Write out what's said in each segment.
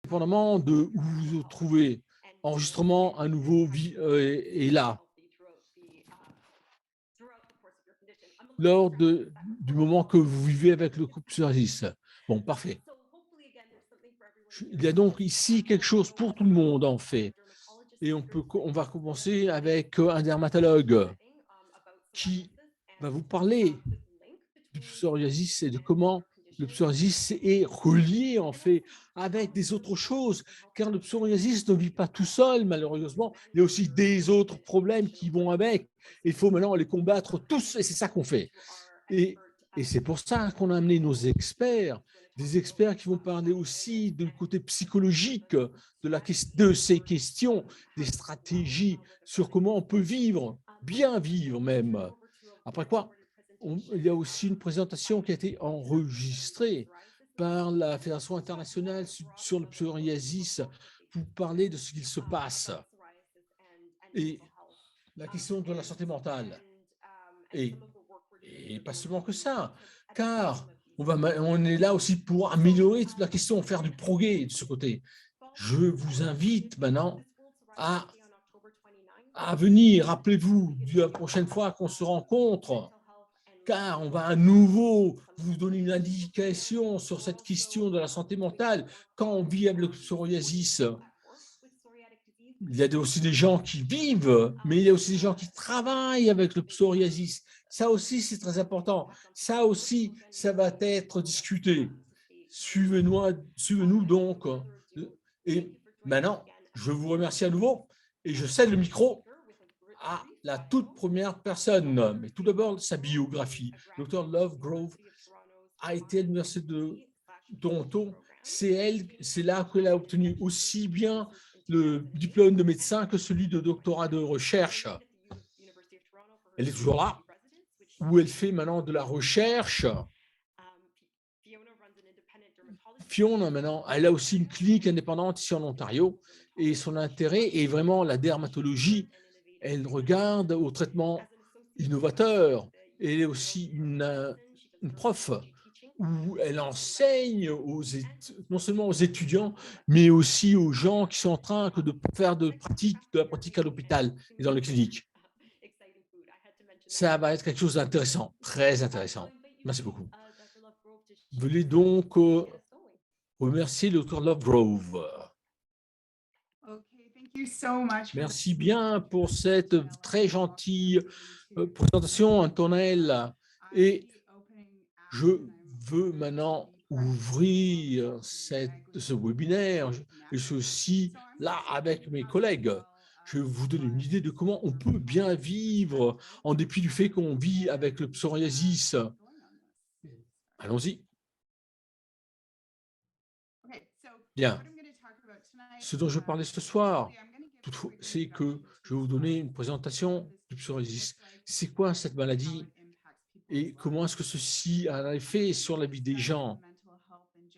Dépendamment de où vous vous trouvez, enregistrement à nouveau est là. Du moment que vous vivez avec le couple psoriasis. Bon, parfait. Il y a donc ici quelque chose pour tout le monde, en fait. Et on va commencer avec un dermatologue qui va vous parler du psoriasis et de comment le psoriasis est relié en fait avec des autres choses, car le psoriasis ne vit pas tout seul, malheureusement. Il y a aussi des autres problèmes qui vont avec. Il faut maintenant les combattre tous, et c'est ça qu'on fait. Et, et c'est pour ça qu'on a amené nos experts, des experts qui vont parler aussi du côté psychologique de ces questions, des stratégies sur comment on peut vivre, bien vivre même. Après quoi, il y a aussi une présentation qui a été enregistrée par la Fédération internationale sur le psoriasis pour parler de ce qu'il se passe et la question de la santé mentale. Et pas seulement que ça, car on est là aussi pour améliorer toute la question, faire du progrès de ce côté. Je vous invite maintenant à, à venir, rappelez-vous, la prochaine fois qu'on se rencontre, car on va à nouveau vous donner une indication sur cette question de la santé mentale quand on vit avec le psoriasis. Il y a aussi des gens qui vivent, mais il y a aussi des gens qui travaillent avec le psoriasis. Ça aussi, c'est très important. Ça aussi, ça va être discuté. Suivez-nous donc. Et maintenant, je vous remercie à nouveau et je cède le micro à la toute première personne. Mais tout d'abord, sa biographie. Dr. Lovegrove a été à l'Université de Toronto. C'est là qu'elle a obtenu aussi bien le diplôme de médecin que celui de doctorat de recherche. Elle est toujours là, où elle fait maintenant de la recherche. Fiona, maintenant, elle a aussi une clinique indépendante ici en Ontario, et son intérêt est vraiment la dermatologie. Elle regarde au traitement innovateur. Elle est aussi une prof où elle enseigne non seulement aux étudiants, mais aussi aux gens qui sont en train de faire de la pratique à l'hôpital et dans les cliniques. Ça va être quelque chose d'intéressant, très intéressant. Merci beaucoup. Veuillez donc remercier le Dr. Lovegrove. Merci bien pour cette très gentille présentation, Antonella. Et je veux maintenant ouvrir ce webinaire. Je suis aussi là avec mes collègues. Je vais vous donner une idée de comment on peut bien vivre en dépit du fait qu'on vit avec le psoriasis. Allons-y. Bien. Ce dont je parlais ce soir, c'est que je vais vous donner une présentation du psoriasis. C'est quoi cette maladie et comment est-ce que ceci a un effet sur la vie des gens?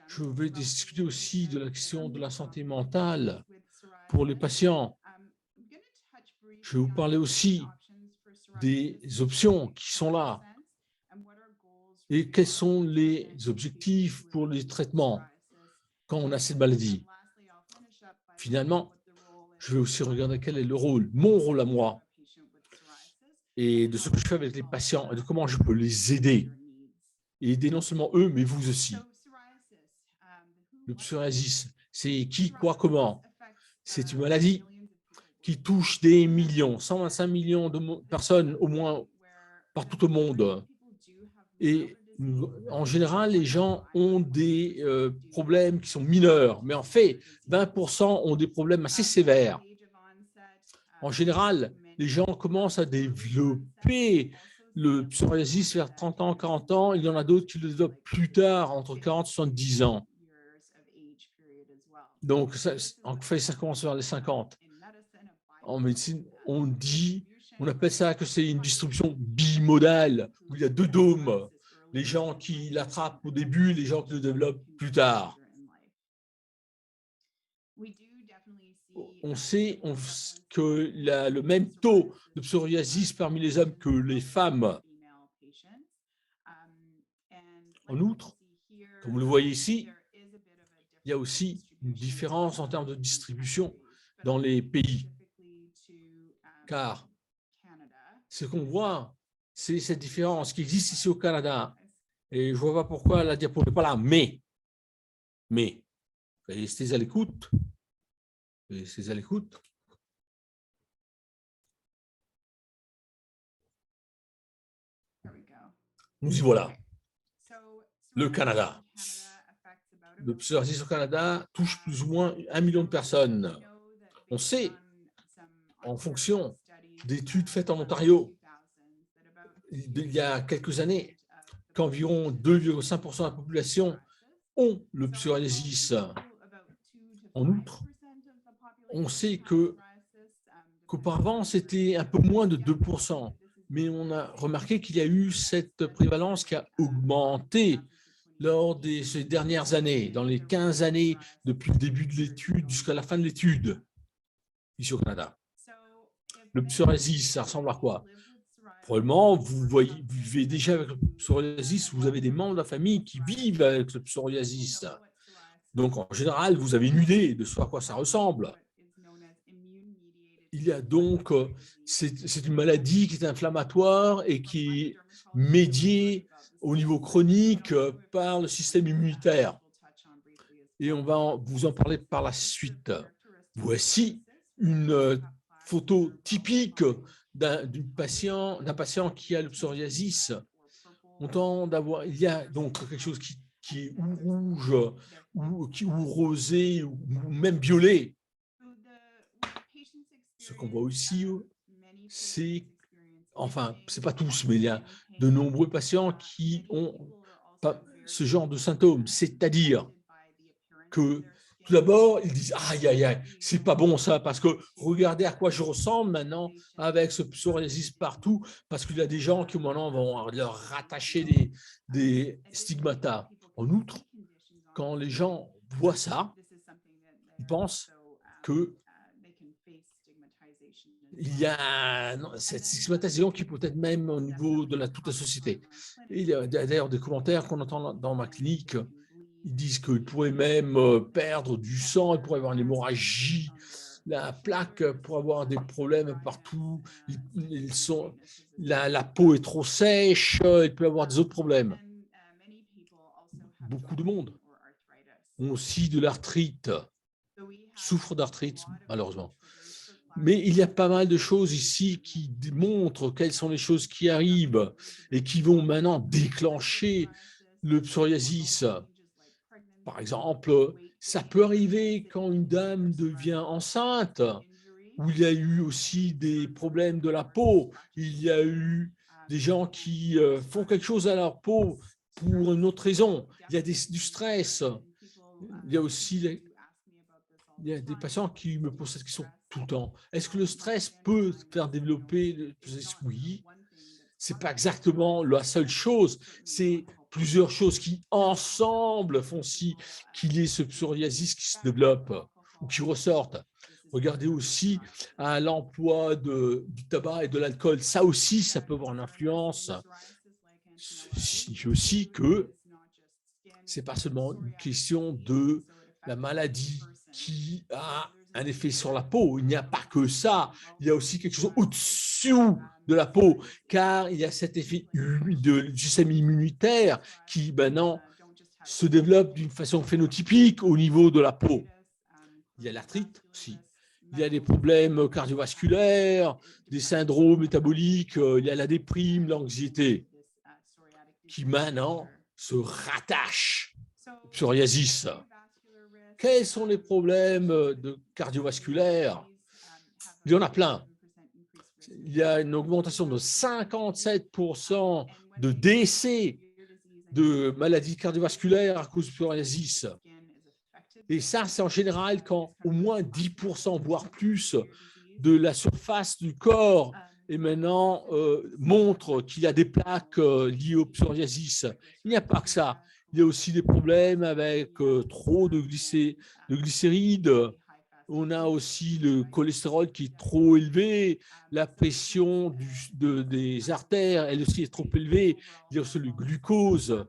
Je vais discuter aussi de la question de la santé mentale pour les patients. Je vais vous parler aussi des options qui sont là et quels sont les objectifs pour les traitements quand on a cette maladie. Finalement, je vais aussi regarder quel est le rôle, mon rôle à moi, et de ce que je fais avec les patients et de comment je peux les aider. Et aider non seulement eux, mais vous aussi. Le psoriasis, c'est qui, quoi, comment? C'est une maladie qui touche des millions, 125 millions de personnes au moins partout au monde. Et en général, les gens ont des problèmes qui sont mineurs, mais en fait, 20% ont des problèmes assez sévères. En général, les gens commencent à développer le psoriasis vers 30 ans, 40 ans. Il y en a d'autres qui le développent plus tard, entre 40 et 70 ans. Donc, en fait, ça commence vers les 50. En médecine, on appelle ça que c'est une distribution bimodale, où il y a deux dômes. Les gens qui l'attrapent au début, les gens qui le développent plus tard. On sait que le même taux de psoriasis parmi les hommes que les femmes. En outre, comme vous le voyez ici, il y a aussi une différence en termes de distribution dans les pays. Car ce qu'on voit, c'est cette différence qui existe ici au Canada. Et je ne vois pas pourquoi la diapo n'est pas là, mais, restez à l'écoute. Restez à l'écoute. Nous y voilà. Le Canada. Le psoriasis au Canada touche plus ou moins 1 million de personnes. On sait, en fonction d'études faites en Ontario, il y a quelques années, qu'environ 2,5% de la population ont le psoriasis. En outre, on sait qu'auparavant, c'était un peu moins de 2%, mais on a remarqué qu'il y a eu cette prévalence qui a augmenté lors de ces dernières années, dans les 15 années depuis le début de l'étude jusqu'à la fin de l'étude, ici au Canada. Le psoriasis, ça ressemble à quoi? Probablement, vous vivez déjà avec le psoriasis, vous avez des membres de la famille qui vivent avec le psoriasis. Donc, en général, vous avez une idée de ce à quoi ça ressemble. Il y a donc, c'est une maladie qui est inflammatoire et qui est médiée au niveau chronique par le système immunitaire. Et on va vous en parler par la suite. Voici une photo typique d'un patient qui a le psoriasis. Il y a donc quelque chose qui est ou rouge, ou rosé, ou même violet. Ce qu'on voit aussi, c'est, enfin, ce n'est pas tous, mais il y a de nombreux patients qui ont ce genre de symptômes, c'est-à-dire que tout d'abord, ils disent « Aïe, aïe, aïe, c'est pas bon ça, parce que regardez à quoi je ressemble maintenant avec ce psoriasis partout, parce qu'il y a des gens qui maintenant vont leur rattacher des stigmatas. » En outre, quand les gens voient ça, ils pensent que il y a cette stigmatisation qui peut être même au niveau de toute la société. Et il y a d'ailleurs des commentaires qu'on entend dans ma clinique. Ils disent qu'ils pourraient même perdre du sang, ils pourraient avoir une hémorragie, la plaque pour avoir des problèmes partout, la peau est trop sèche, il peut y avoir des autres problèmes. Beaucoup de monde ont aussi de l'arthrite, souffrent d'arthrite malheureusement. Mais il y a pas mal de choses ici qui démontrent quelles sont les choses qui arrivent et qui vont maintenant déclencher le psoriasis. Par exemple, ça peut arriver quand une dame devient enceinte, où il y a eu aussi des problèmes de la peau. Il y a eu des gens qui font quelque chose à leur peau pour une autre raison. Il y a du stress. Il y a aussi des patients qui me posent cette question tout le temps. Est-ce que le stress peut faire développer le psoriasis? Oui. Ce n'est pas exactement la seule chose. C'est plusieurs choses qui, ensemble, font qu'il y ait ce psoriasis qui se développe ou qui ressorte. Regardez aussi à l'emploi du tabac et de l'alcool. Ça aussi, ça peut avoir une influence. Signifie aussi que ce n'est pas seulement une question de la maladie qui a un effet sur la peau. Il n'y a pas que ça. Il y a aussi quelque chose au-dessus de la peau, car il y a cet effet du système immunitaire qui, maintenant, se développe d'une façon phénotypique au niveau de la peau. Il y a l'arthrite aussi. Il y a des problèmes cardiovasculaires, des syndromes métaboliques, il y a la déprime, l'anxiété, qui maintenant se rattachent au psoriasis. Quels sont les problèmes cardiovasculaires? Il y en a plein. Il y a une augmentation de 57% de décès de maladies cardiovasculaires à cause du psoriasis. Et ça, c'est en général quand au moins 10%, voire plus, de la surface du corps et maintenant montre qu'il y a des plaques liées au psoriasis. Il n'y a pas que ça. Il y a aussi des problèmes avec trop de glycérides. On a aussi le cholestérol qui est trop élevé, la pression des artères, elle aussi est trop élevée. Il y a aussi le glucose.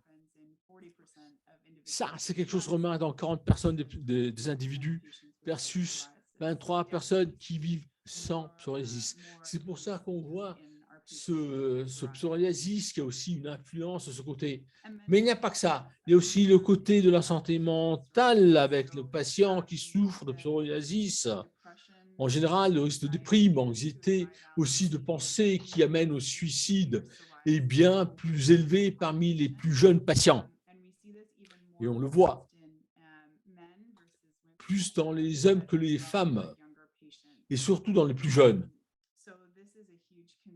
Ça, c'est quelque chose remarque dans 40 personnes des individus versus 23 personnes qui vivent sans psoriasis. C'est pour ça qu'on voit ce psoriasis qui a aussi une influence de ce côté. Mais il n'y a pas que ça. Il y a aussi le côté de la santé mentale avec le patient qui souffre de psoriasis. En général, le risque de déprime, anxiété, aussi de pensée qui amène au suicide est bien plus élevé parmi les plus jeunes patients. Et on le voit plus dans les hommes que les femmes, et surtout dans les plus jeunes.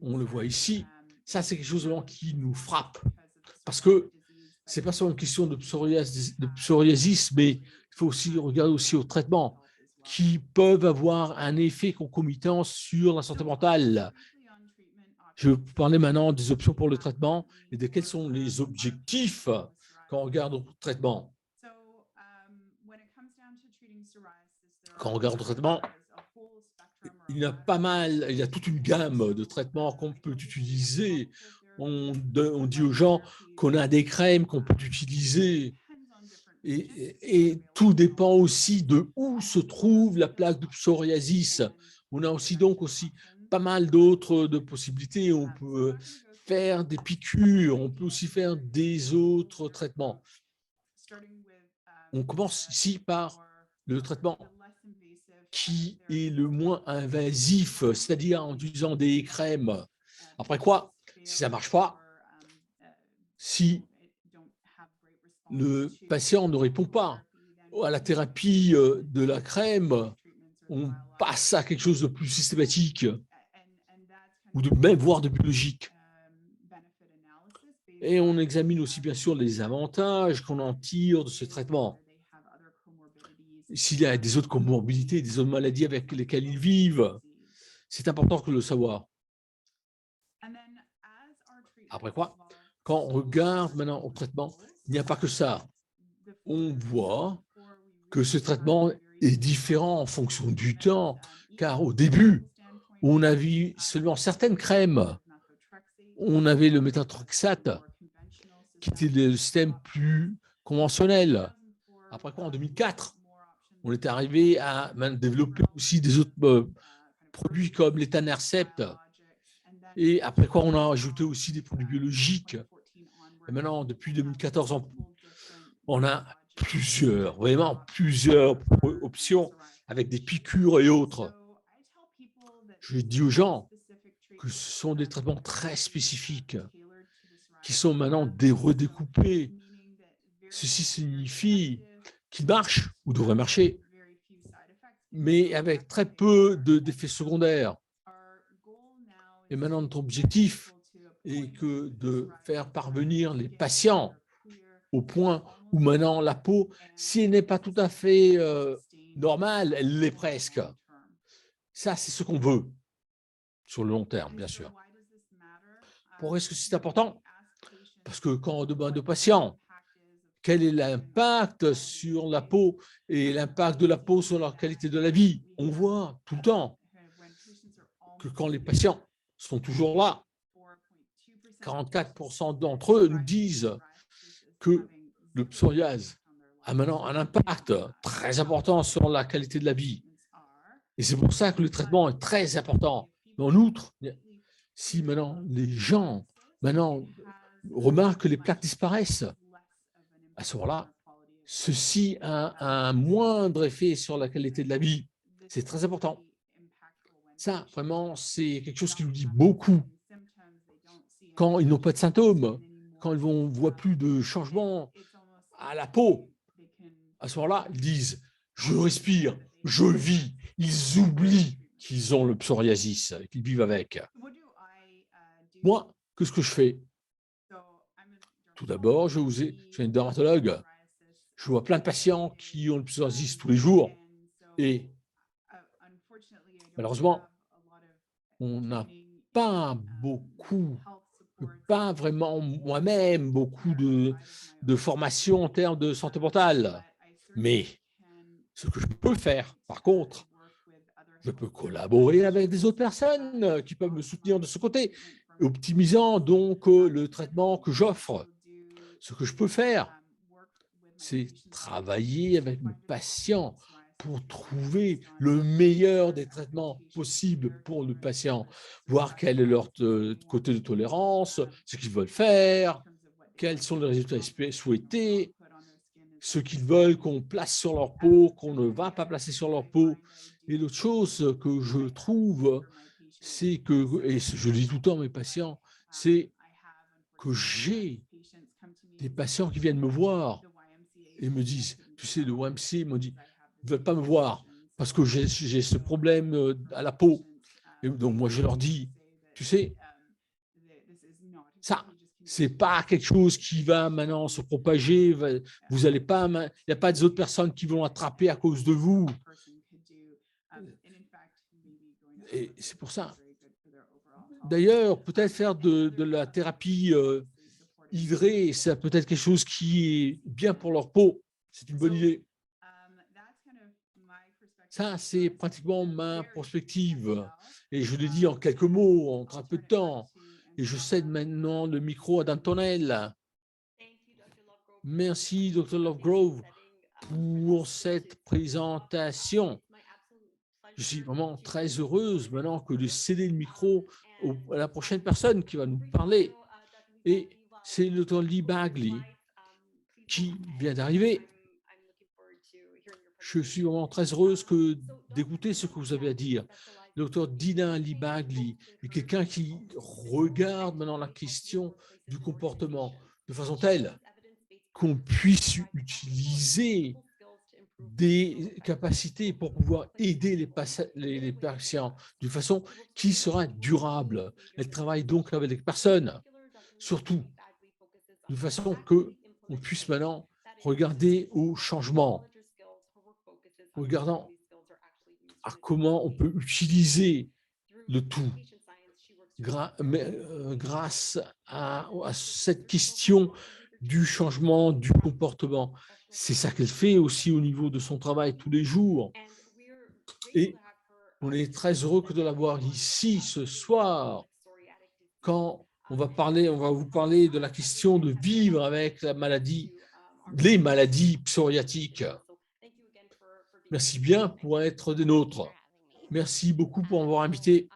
On le voit ici. Ça, c'est quelque chose qui nous frappe, parce que ce n'est pas seulement une question de psoriasis, mais il faut aussi regarder aussi au traitement qui peuvent avoir un effet concomitant sur la santé mentale. Je vais vous parler maintenant des options pour le traitement et de quels sont les objectifs quand on regarde au traitement. Quand on regarde au traitement, il y a toute une gamme de traitements qu'on peut utiliser. On dit aux gens qu'on a des crèmes qu'on peut utiliser. Et tout dépend aussi de où se trouve la plaque de psoriasis. On a aussi pas mal d'autres possibilités. On peut faire des piqûres, on peut aussi faire des autres traitements. On commence ici par le traitement qui est le moins invasif, c'est-à-dire en utilisant des crèmes. Après quoi, si ça ne marche pas, si le patient ne répond pas à la thérapie de la crème, on passe à quelque chose de plus systématique ou même voire de biologique. Et on examine aussi bien sûr les avantages qu'on en tire de ce traitement. S'il y a des autres comorbidités, des autres maladies avec lesquelles ils vivent, c'est important de le savoir. Après quoi, quand on regarde maintenant au traitement, il n'y a pas que ça. On voit que ce traitement est différent en fonction du temps, car au début, on a vu seulement certaines crèmes. On avait le méthotrexate, qui était le système plus conventionnel. Après quoi, en 2004, on est arrivé à développer aussi des autres produits comme l'étanercept. Et après quoi, on a ajouté aussi des produits biologiques. Et maintenant, depuis 2014, on a vraiment plusieurs options avec des piqûres et autres. Je dis aux gens que ce sont des traitements très spécifiques qui sont maintenant redécoupés. Ceci signifie qu'ils marchent ou devraient marcher, mais avec très peu d'effets secondaires. Et maintenant, notre objectif est de faire parvenir les patients au point où maintenant la peau, si elle n'est pas tout à fait normale, elle l'est presque. Ça, c'est ce qu'on veut sur le long terme, bien sûr. Pourquoi est-ce que c'est important? Parce que quand on demande aux patients quel est l'impact sur la peau et l'impact de la peau sur leur qualité de la vie, on voit tout le temps que quand les patients sont toujours là, 44% d'entre eux nous disent que le psoriase a maintenant un impact très important sur la qualité de la vie. Et c'est pour ça que le traitement est très important. Mais en outre, si maintenant les gens remarquent que les plaques disparaissent, à ce moment-là, ceci a un moindre effet sur la qualité de la vie. C'est très important. Ça, vraiment, c'est quelque chose qui nous dit beaucoup. Quand ils n'ont pas de symptômes, quand ils ne voient plus de changement à la peau, à ce moment-là, ils disent « je respire, je vis ». Ils oublient qu'ils ont le psoriasis, qu'ils vivent avec. Moi, qu'est-ce que je fais? Tout d'abord, je suis une dermatologue. Je vois plein de patients qui ont le psoriasis tous les jours. Et malheureusement, on n'a pas vraiment moi-même beaucoup de formation en termes de santé mentale. Mais ce que je peux faire, par contre, je peux collaborer avec des autres personnes qui peuvent me soutenir de ce côté, optimisant donc le traitement que j'offre. Ce que je peux faire, c'est travailler avec mes patients pour trouver le meilleur des traitements possibles pour le patient, voir quel est leur côté de tolérance, ce qu'ils veulent faire, quels sont les résultats souhaités, ce qu'ils veulent qu'on place sur leur peau, qu'on ne va pas placer sur leur peau. Et l'autre chose que je trouve, c'est que, et je le dis tout le temps à mes patients, c'est que j'ai des patients qui viennent me voir et me disent, tu sais, le YMCA me dit, ils ne veulent pas me voir parce que j'ai ce problème à la peau. Et donc, moi, je leur dis, tu sais, ça, c'est pas quelque chose qui va maintenant se propager. Vous allez pas, il n'y a pas des autres personnes qui vont attraper à cause de vous. Et c'est pour ça. D'ailleurs, peut-être faire de la thérapie hydrée, c'est peut-être quelque chose qui est bien pour leur peau. C'est une bonne idée. Ça, c'est pratiquement ma perspective. Et je le dis en quelques mots, en un peu de temps. Et je cède maintenant le micro à Dantonel. Merci, Dr. Lovegrove, pour cette présentation. Je suis vraiment très heureuse maintenant que de céder le micro à la prochaine personne qui va nous parler. Et c'est le Dr. Lee Bagley qui vient d'arriver. Je suis vraiment très heureuse d'écouter ce que vous avez à dire. Le docteur Dina Lee Bagley est quelqu'un qui regarde maintenant la question du comportement de façon telle qu'on puisse utiliser des capacités pour pouvoir aider les patients d'une façon qui sera durable. Elle travaille donc avec les personnes, surtout d'une façon qu'on puisse maintenant regarder au changement, regardant à comment on peut utiliser le tout grâce à cette question du changement du comportement. C'est ça qu'elle fait aussi au niveau de son travail tous les jours. Et on est très heureux de l'avoir ici ce soir quand on va vous parler de la question de vivre avec la maladie, les maladies psoriatiques. Merci bien pour être des nôtres. Merci beaucoup pour m'avoir invité.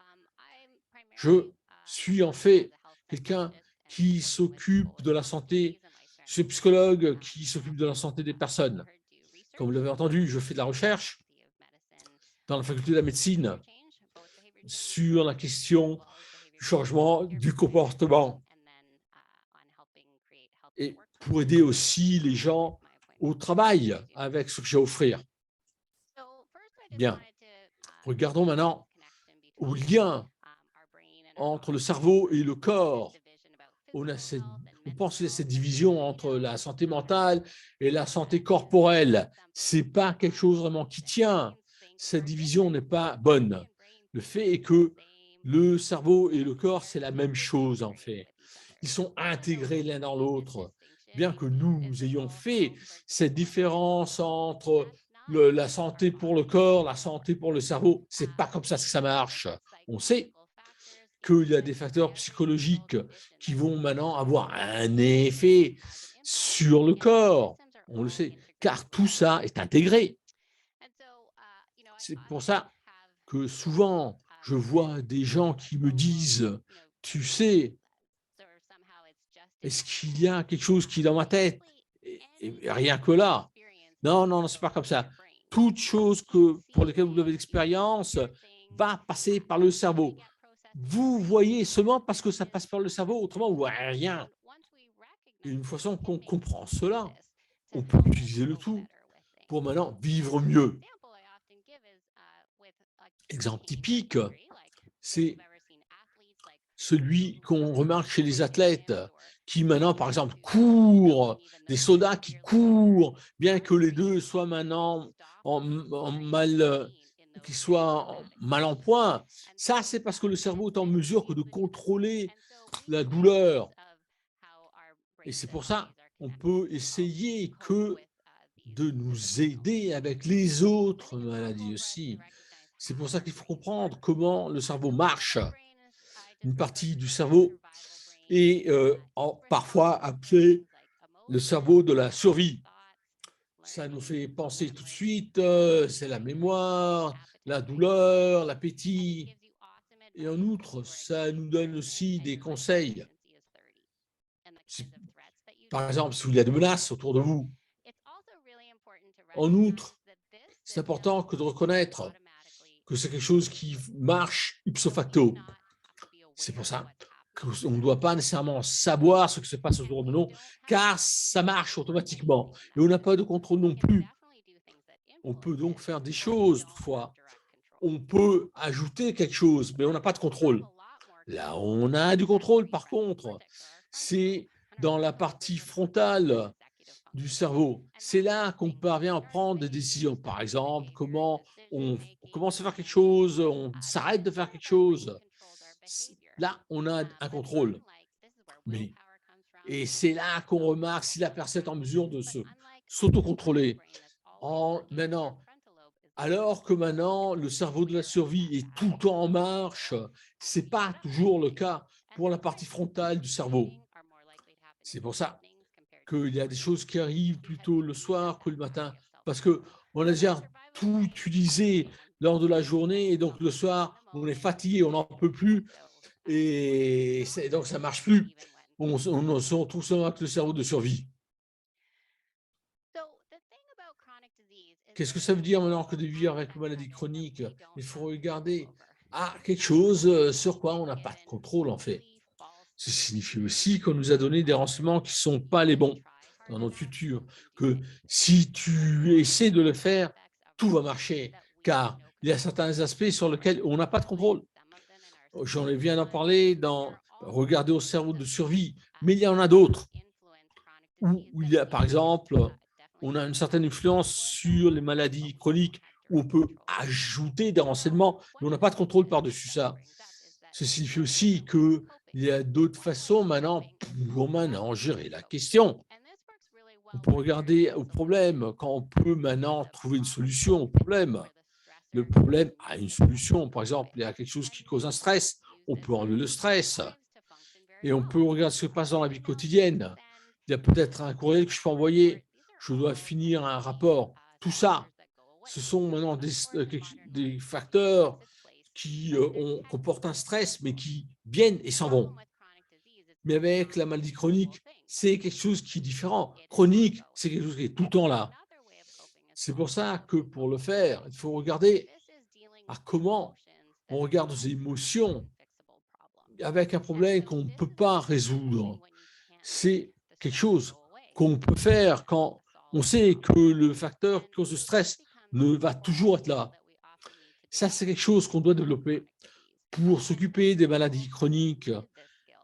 Je suis en fait quelqu'un qui s'occupe de la santé, je suis psychologue qui s'occupe de la santé des personnes. Comme vous l'avez entendu, je fais de la recherche dans la faculté de la médecine sur la question du changement du comportement et pour aider aussi les gens au travail avec ce que j'ai à offrir. Bien, regardons maintenant au lien entre le cerveau et le corps. On pense à cette division entre la santé mentale et la santé corporelle. Ce n'est pas quelque chose vraiment qui tient. Cette division n'est pas bonne. Le fait est que le cerveau et le corps, c'est la même chose en fait. Ils sont intégrés l'un dans l'autre. Bien que nous ayons fait cette différence entre la santé pour le corps, la santé pour le cerveau, ce n'est pas comme ça que ça marche. On sait qu'il y a des facteurs psychologiques qui vont maintenant avoir un effet sur le corps. On le sait, car tout ça est intégré. C'est pour ça que souvent, je vois des gens qui me disent, tu sais, est-ce qu'il y a quelque chose qui est dans ma tête? Et rien que là. Non, non, non, c'est pas comme ça. Toute chose pour laquelle vous avez l'expérience va passer par le cerveau. Vous voyez seulement parce que ça passe par le cerveau, autrement, vous ne voyez rien. Et une façon qu'on comprend cela, on peut utiliser le tout pour maintenant vivre mieux. Exemple typique, c'est celui qu'on remarque chez les athlètes qui maintenant, par exemple, courent, des soldats qui courent, bien que les deux soient maintenant qui soient mal en point. Ça, c'est parce que le cerveau est en mesure que de contrôler la douleur. Et c'est pour ça qu'on peut essayer que de nous aider avec les autres maladies aussi. C'est pour ça qu'il faut comprendre comment le cerveau marche. Une partie du cerveau est parfois appelée le cerveau de la survie. ça nous fait penser tout de suite, c'est la mémoire, la douleur, l'appétit. Et en outre, ça nous donne aussi des conseils. Par exemple, s'il y a des menaces autour de vous. En outre, c'est important que de reconnaître que c'est quelque chose qui marche ipso facto. C'est pour ça qu'on ne doit pas nécessairement savoir ce qui se passe autour de nous, car ça marche automatiquement. Et on n'a pas de contrôle non plus. On peut donc faire des choses, toutefois. On peut ajouter quelque chose, mais on n'a pas de contrôle. Là, on a du contrôle, par contre, c'est dans la partie frontale du cerveau. C'est là qu'on parvient à prendre des décisions. Par exemple, comment on commence à faire quelque chose, on s'arrête de faire quelque chose. Là, on a un contrôle. Et c'est là qu'on remarque si la personne est en mesure de s'autocontrôler. Alors que maintenant, le cerveau de la survie est tout le temps en marche, ce n'est pas toujours le cas pour la partie frontale du cerveau. C'est pour ça qu'il y a des choses qui arrivent plutôt le soir que le matin, parce qu'on a déjà tout utilisé lors de la journée, et donc le soir, on est fatigué, on n'en peut plus, et donc ça ne marche plus. On se retrouve seulement avec le cerveau de survie. Qu'est-ce que ça veut dire maintenant que de vivre avec une maladie chronique? Il faut regarder quelque chose sur quoi on n'a pas de contrôle, en fait. Ça signifie aussi qu'on nous a donné des renseignements qui ne sont pas les bons dans notre futur, que si tu essaies de le faire, tout va marcher, car il y a certains aspects sur lesquels on n'a pas de contrôle. J'en viens d'en parler dans regarder au cerveau de survie, mais il y en a d'autres où il y a, par exemple, on a une certaine influence sur les maladies chroniques où on peut ajouter des renseignements, mais on n'a pas de contrôle par-dessus ça. Ça signifie aussi qu'il y a d'autres façons maintenant pour gérer la question. On peut regarder au problème quand on peut maintenant trouver une solution au problème. Le problème a une solution. Par exemple, il y a quelque chose qui cause un stress. On peut enlever le stress. Et on peut regarder ce qui se passe dans la vie quotidienne. Il y a peut-être un courriel que je peux envoyer. Je dois finir un rapport. Tout ça, ce sont maintenant des facteurs qui comportent un stress, mais qui viennent et s'en vont. Mais avec la maladie chronique, c'est quelque chose qui est différent. Chronique, c'est quelque chose qui est tout le temps là. C'est pour ça que pour le faire, il faut regarder à comment on regarde nos émotions avec un problème qu'on ne peut pas résoudre. C'est quelque chose qu'on peut faire quand on sait que le facteur qui cause le stress ne va toujours être là. Ça, c'est quelque chose qu'on doit développer pour s'occuper des maladies chroniques.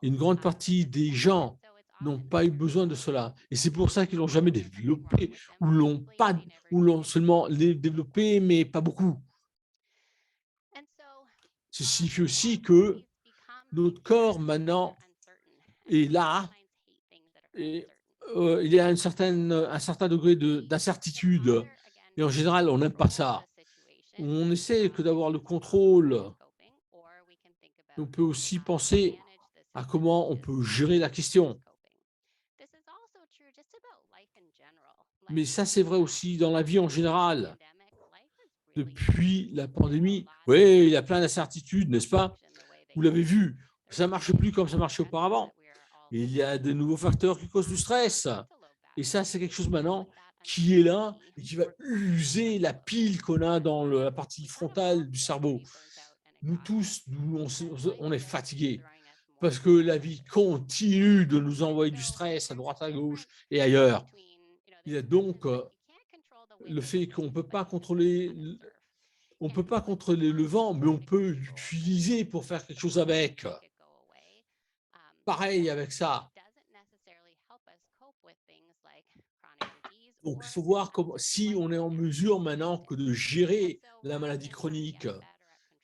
Une grande partie des gens n'ont pas eu besoin de cela. Et c'est pour ça qu'ils n'ont jamais développé ou l'ont seulement développé, mais pas beaucoup. Ceci signifie aussi que notre corps maintenant est là et il y a un certain degré d'incertitude. Et en général, on n'aime pas ça. On essaie que d'avoir le contrôle. On peut aussi penser à comment on peut gérer la question. Mais ça, c'est vrai aussi dans la vie en général. Depuis la pandémie, oui, il y a plein d'incertitudes, n'est-ce pas? Vous l'avez vu, ça ne marche plus comme ça marchait auparavant. Il y a de nouveaux facteurs qui causent du stress. Et ça, c'est quelque chose maintenant qui est là et qui va user la pile qu'on a dans la partie frontale du cerveau. Nous tous, on est fatigués parce que la vie continue de nous envoyer du stress à droite, à gauche et ailleurs. Il y a donc le fait qu'on ne peut pas contrôler le vent, mais on peut l'utiliser pour faire quelque chose avec. Pareil avec ça. Donc, il faut voir si on est en mesure maintenant que de gérer la maladie chronique.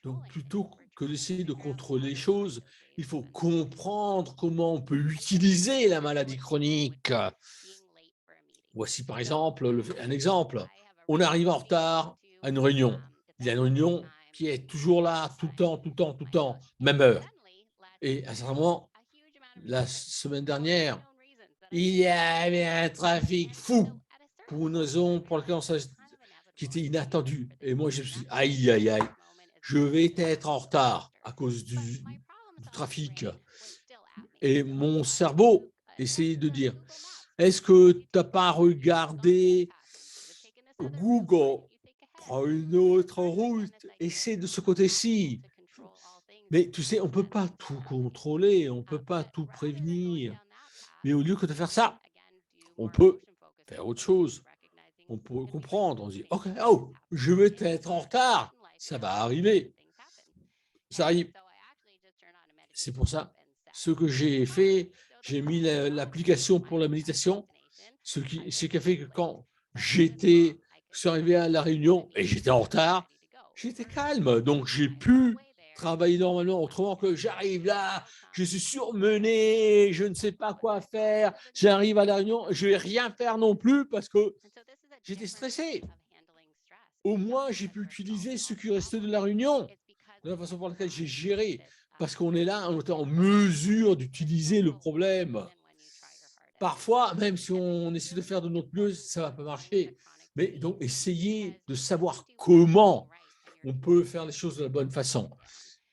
Donc, plutôt que d'essayer de contrôler les choses, il faut comprendre comment on peut utiliser la maladie chronique. Voici par exemple un exemple. On arrive en retard à une réunion. Il y a une réunion qui est toujours là, tout le temps, tout le temps, tout le temps, même heure. Et à un certain moment, la semaine dernière, il y avait un trafic fou. pour une raison pour laquelle qui était inattendue. Et moi, je me suis dit, aïe, aïe, aïe, je vais être en retard à cause du trafic. Et mon cerveau essayait de dire, est-ce que tu n'as pas regardé Google? Prends une autre route, essaie de ce côté-ci. Mais tu sais, on ne peut pas tout contrôler, on ne peut pas tout prévenir. Mais au lieu que de faire ça, on peut faire autre chose. On peut comprendre, on se dit, OK, oh, je vais être en retard, ça va arriver, ça arrive. C'est pour ça, ce que j'ai fait, j'ai mis l'application pour la méditation, ce qui a fait que quand je suis arrivé à la réunion et j'étais en retard, j'étais calme, donc j'ai pu travailler normalement, autrement que j'arrive là, je suis surmené, je ne sais pas quoi faire, j'arrive à la réunion, je ne vais rien faire non plus parce que j'étais stressé. Au moins, j'ai pu utiliser ce qui restait de la réunion, de la façon pour laquelle j'ai géré, parce qu'on est là, on est en mesure d'utiliser le problème. Parfois, même si on essaie de faire de notre mieux, ça ne va pas marcher. Mais donc, essayez de savoir comment on peut faire les choses de la bonne façon.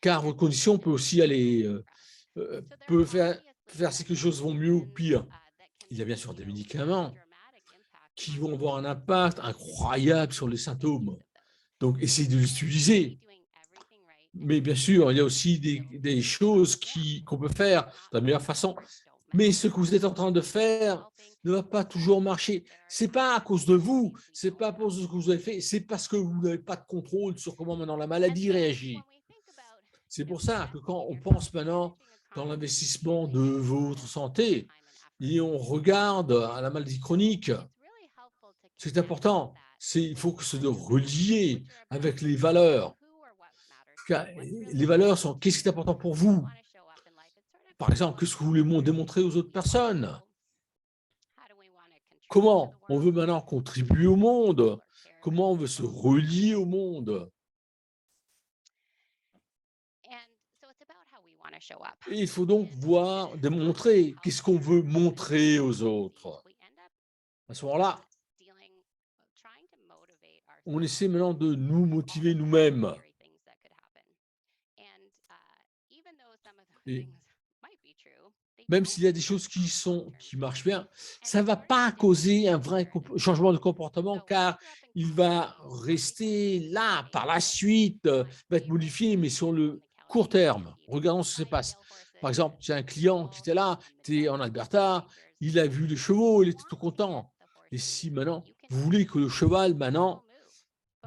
Car votre condition peut aussi aller, peut faire si les choses vont mieux ou pire. Il y a bien sûr des médicaments qui vont avoir un impact incroyable sur les symptômes. Donc, essayez de les utiliser. Mais bien sûr, il y a aussi des choses qu'on peut faire de la meilleure façon. Mais ce que vous êtes en train de faire ne va pas toujours marcher. Ce n'est pas à cause de vous, ce n'est pas à cause de ce que vous avez fait, c'est parce que vous n'avez pas de contrôle sur comment maintenant la maladie réagit. C'est pour ça que quand on pense maintenant dans l'investissement de votre santé et on regarde à la maladie chronique, c'est important. Il faut que ce soit relié avec les valeurs. Les valeurs sont qu'est-ce qui est important pour vous? Par exemple, qu'est-ce que vous voulez démontrer aux autres personnes? Comment on veut maintenant contribuer au monde? Comment on veut se relier au monde? Et il faut donc voir, démontrer qu'est-ce qu'on veut montrer aux autres. À ce moment-là, on essaie maintenant de nous motiver nous-mêmes. Et même s'il y a des choses qui marchent bien, ça ne va pas causer un vrai changement de comportement car il va rester là par la suite, va être modifié, mais sur le court terme. Regardons ce qui se passe. Par exemple, j'ai un client qui était là, tu es en Alberta, il a vu les chevaux, il était tout content. Et si maintenant, vous voulez que le cheval, maintenant,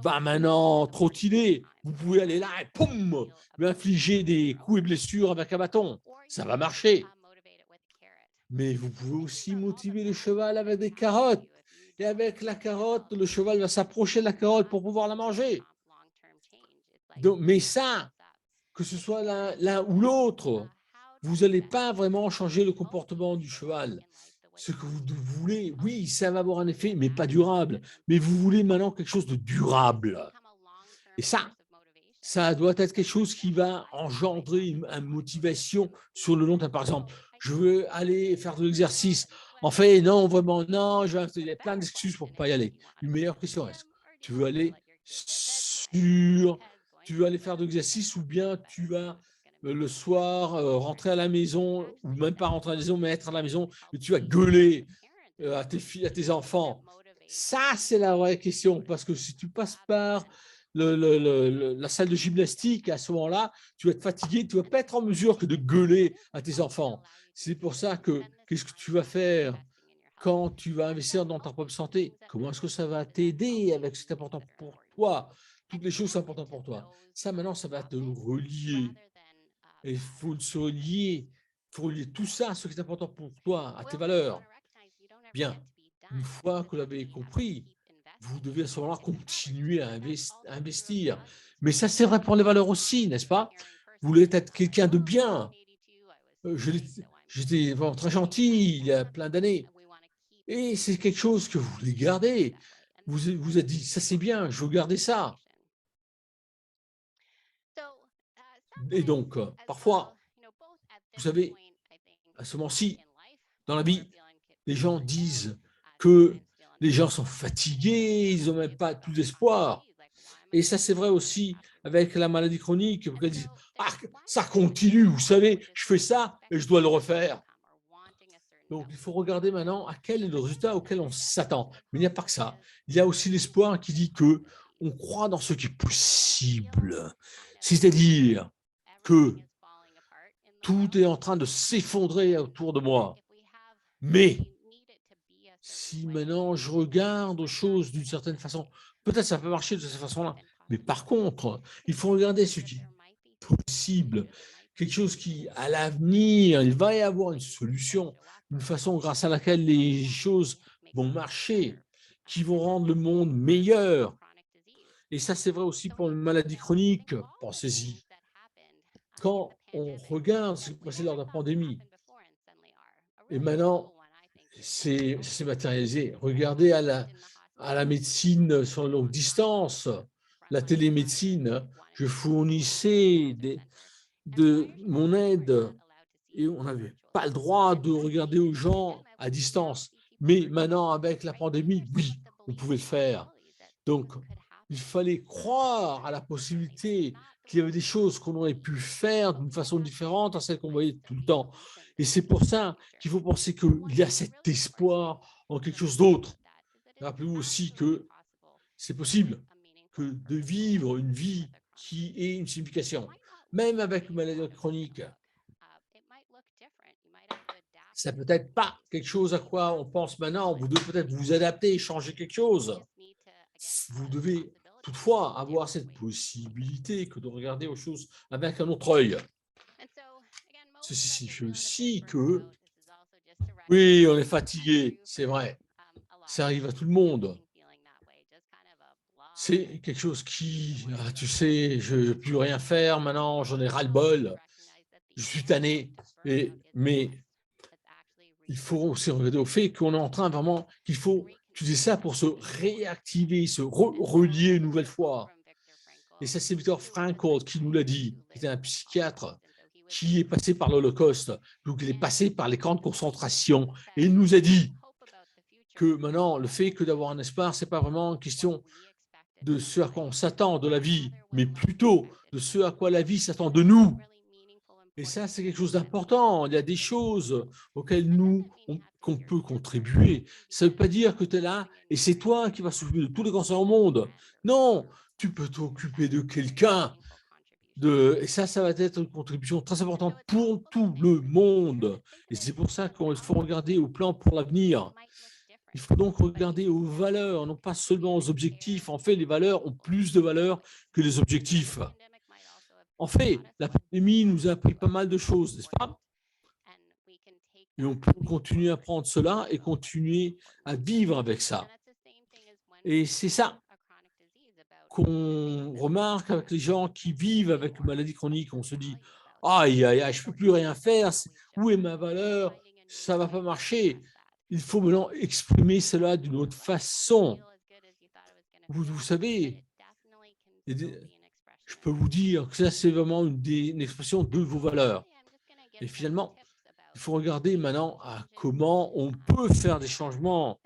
va maintenant trottiner, vous pouvez aller là et poum, lui infliger des coups et blessures avec un bâton. Ça va marcher. Mais vous pouvez aussi motiver le cheval avec des carottes. Et avec la carotte, le cheval va s'approcher de la carotte pour pouvoir la manger. Donc, mais ça, que ce soit l'un ou l'autre, vous n'allez pas vraiment changer le comportement du cheval. Ce que vous voulez, oui, ça va avoir un effet, mais pas durable. Mais vous voulez maintenant quelque chose de durable. Et ça doit être quelque chose qui va engendrer une motivation sur le long terme. Par exemple, je veux aller faire de l'exercice. En fait, non, vraiment, non, il y a plein d'excuses pour ne pas y aller. Une meilleure question est, tu veux aller tu veux aller faire de l'exercice ou bien tu vas le soir rentrer à la maison, ou même pas rentrer à la maison, mais être à la maison, et tu vas gueuler à tes filles, à tes enfants. Ça, c'est la vraie question, parce que si tu passes par la salle de gymnastique, à ce moment-là, tu vas être fatigué, tu ne vas pas être en mesure que de gueuler à tes enfants. C'est pour ça que, qu'est-ce que tu vas faire quand tu vas investir dans ta propre santé? Comment est-ce que ça va t'aider avec ce qui est important pour toi? Toutes les choses sont importantes pour toi. Ça, maintenant, ça va te relier. Et il faut se relier, faut relier tout ça à ce qui est important pour toi, à tes valeurs. Bien, une fois que vous l'avez compris, vous devez à ce moment-là continuer à investir. Mais ça, c'est vrai pour les valeurs aussi, n'est-ce pas? Vous voulez être quelqu'un de bien. J'étais vraiment très gentil il y a plein d'années. Et c'est quelque chose que vous voulez garder. Vous êtes dit, ça c'est bien, je veux garder ça. Et donc, parfois, vous savez, à ce moment-ci, dans la vie, les gens disent que Les gens sont fatigués, ils n'ont même pas tout d'espoir. Et ça, c'est vrai aussi avec la maladie chronique. Ils disent, ah, ça continue, vous savez, je fais ça et je dois le refaire. Donc, il faut regarder maintenant à quel est le résultat auquel on s'attend. Mais il n'y a pas que ça. Il y a aussi l'espoir qui dit que on croit dans ce qui est possible. C'est-à-dire que tout est en train de s'effondrer autour de moi. Mais si maintenant je regarde aux choses d'une certaine façon, peut-être ça peut marcher de cette façon-là. Mais par contre, il faut regarder ce qui est possible, quelque chose qui, à l'avenir, il va y avoir une solution, une façon grâce à laquelle les choses vont marcher, qui vont rendre le monde meilleur. Et ça, c'est vrai aussi pour une maladie chronique. Pensez-y. Quand on regarde ce qui s'est passé lors de la pandémie, et maintenant, ça s'est matérialisé. Regardez à la médecine sur longue distance, la télémédecine. Je fournissais de mon aide et on n'avait pas le droit de regarder aux gens à distance. Mais maintenant, avec la pandémie, oui, on pouvait le faire. Donc, il fallait croire à la possibilité qu'il y avait des choses qu'on aurait pu faire d'une façon différente à celle qu'on voyait tout le temps. Et c'est pour ça qu'il faut penser qu'il y a cet espoir en quelque chose d'autre. Rappelez-vous aussi que c'est possible que de vivre une vie qui ait une signification, même avec une maladie chronique. Ça peut être pas quelque chose à quoi on pense maintenant. Vous devez peut-être vous adapter et changer quelque chose. Vous devez toutefois avoir cette possibilité que de regarder aux choses avec un autre œil. Ceci signifie aussi que, oui, on est fatigué, c'est vrai, ça arrive à tout le monde. C'est quelque chose qui, tu sais, je ne peux plus rien faire maintenant, j'en ai ras-le-bol, je suis tanné, mais il faut aussi regarder au fait qu'on est en train vraiment, qu'il faut utiliser ça pour se réactiver, se relier une nouvelle fois. Et ça, c'est Viktor Frankl qui nous l'a dit, qui était un psychiatre qui est passé par l'Holocauste, donc il est passé par les camps de concentration, et il nous a dit que maintenant, le fait que d'avoir un espoir, ce n'est pas vraiment une question de ce à quoi on s'attend de la vie, mais plutôt de ce à quoi la vie s'attend de nous. Et ça, c'est quelque chose d'important. Il y a des choses auxquelles qu'on peut contribuer. Ça ne veut pas dire que tu es là et c'est toi qui vas s'occuper de tous les cancers au monde. Non, tu peux t'occuper de quelqu'un. Et ça va être une contribution très importante pour tout le monde. Et c'est pour ça qu'il faut regarder au plan pour l'avenir. Il faut donc regarder aux valeurs, non pas seulement aux objectifs. En fait, les valeurs ont plus de valeur que les objectifs. En fait, la pandémie nous a appris pas mal de choses, n'est-ce pas? Et on peut continuer à apprendre cela et continuer à vivre avec ça. Et c'est ça qu'on remarque avec les gens qui vivent avec une maladie chronique. On se dit, aïe, aïe, aïe, je ne peux plus rien faire, où est ma valeur? Ça ne va pas marcher. Il faut maintenant exprimer cela d'une autre façon. Vous savez, je peux vous dire que ça, c'est vraiment une expression de vos valeurs. Et finalement, il faut regarder maintenant à comment on peut faire des changements.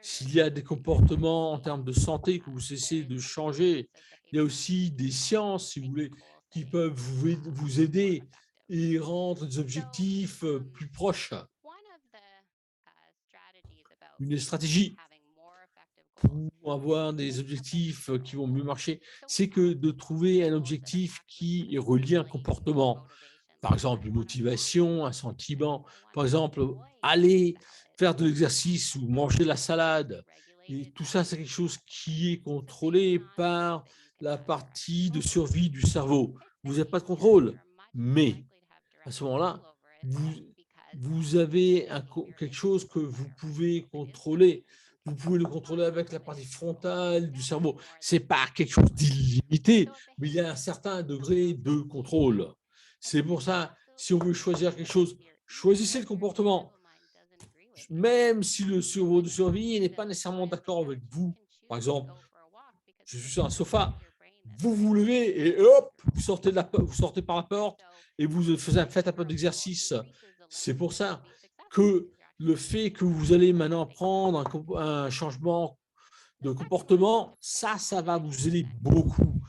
S'il y a des comportements en termes de santé que vous essayez de changer, il y a aussi des sciences, si vous voulez, qui peuvent vous aider et rendre des objectifs plus proches. Une stratégie pour avoir des objectifs qui vont mieux marcher, c'est que de trouver un objectif qui est relié à un comportement. Par exemple, une motivation, un sentiment. Par exemple, aller faire de l'exercice ou manger de la salade. Et tout ça, c'est quelque chose qui est contrôlé par la partie de survie du cerveau. Vous n'avez pas de contrôle, mais à ce moment-là, vous avez quelque chose que vous pouvez contrôler. Vous pouvez le contrôler avec la partie frontale du cerveau. Ce n'est pas quelque chose d'illimité, mais il y a un certain degré de contrôle. C'est pour ça, si on veut choisir quelque chose, choisissez le comportement. Même si le cerveau de survie n'est pas nécessairement d'accord avec vous. Par exemple, je suis sur un sofa, vous vous levez et hop, vous sortez par la porte et vous faites un peu d'exercice. C'est pour ça que le fait que vous allez maintenant prendre un changement de comportement, ça va vous aider beaucoup.